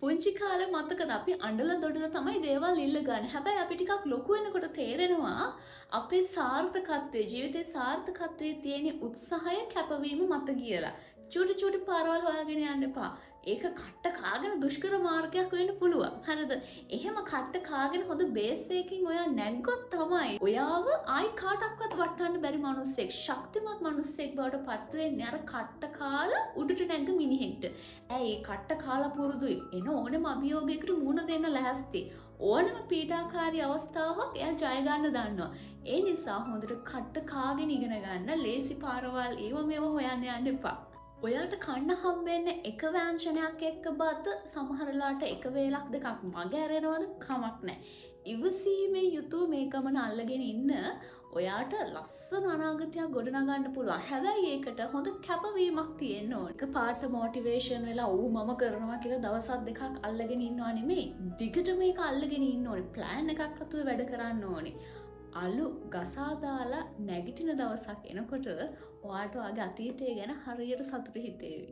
පුංචි කාලේ මතකද අපි අඬලා දොඩලා තමයි දේවල් ඉල්ලගන්නේ. හැබැයි අපි ටිකක් ලොකු වෙනකොට තේරෙනවා අපේ සාර්ථකත්වයේ ජීවිතේ සාර්ථකත්වයේ තියෙන උත්සාහය කැපවීම මත කියලා. චූටි චූටි පාරවල් හොයාගෙන යන්න එපා. ඒක කට්ට කාගෙන දුෂ්කර මාර්ගයක් වෙන්න පුළුවන්. හරිද? එහෙම කට්ට කාගෙන හොඳ බේස් එකකින් ඔයා නැග්ගොත් තමයි ඔයාව ආයි කාටවත් වටන්න බැරි මිනිස්සෙක්, ශක්තිමත් මිනිස්සෙක් බවට පත් වෙන්නේ අර කට්ට කාලා උඩට නැග්ග මිනිහෙක්ට. ඇයි කට්ට කාලා පුරුදුයි. එන ඕනෙම අභියෝගයකට මුහුණ දෙන්න ලැහැස්ති. ඕනම පීඩාකාරී අවස්ථාවක් එයා ජය ගන්න දන්නවා. ඒ නිසා හොඳට කට්ට කාගෙන ඉගෙන ගන්න. ලේසි පාරවල් ඒව මේව හොයන්න යන්න එපා. ඔයාට කන්න හම්බෙන්න එක ව්‍යංජනයක් එක්ක බත සමහරලාට එක වේලක් දෙකක් මග ඇරෙනවද කමක් නැහැ. ඉවසීමේ යුතු මේ ගමන අල්ලගෙන ඉන්න ඔයාට ලස්සන අනාගතයක් ගොඩනගන්න පුළුවන්. හැබැයි ඒකට හොඳ කැපවීමක් තියෙන්න ඕනේ. එක පාට මොටිවේෂන් වෙලා මම කරනවා කියලා දවසක් දෙකක් අල්ලගෙන ඉන්නවා නෙමෙයි. දිගට මේක අල්ලගෙන ඉන්න ඕනේ. ප්ලෑන් එකක් අතුව වැඩ කරන්න ඕනේ. අලු ගසා දාලා නැගිටින දවසක් එනකොට ඔයාට ඔයාගේ අතීතය ගැන හරියට සතුටු හිතේවි.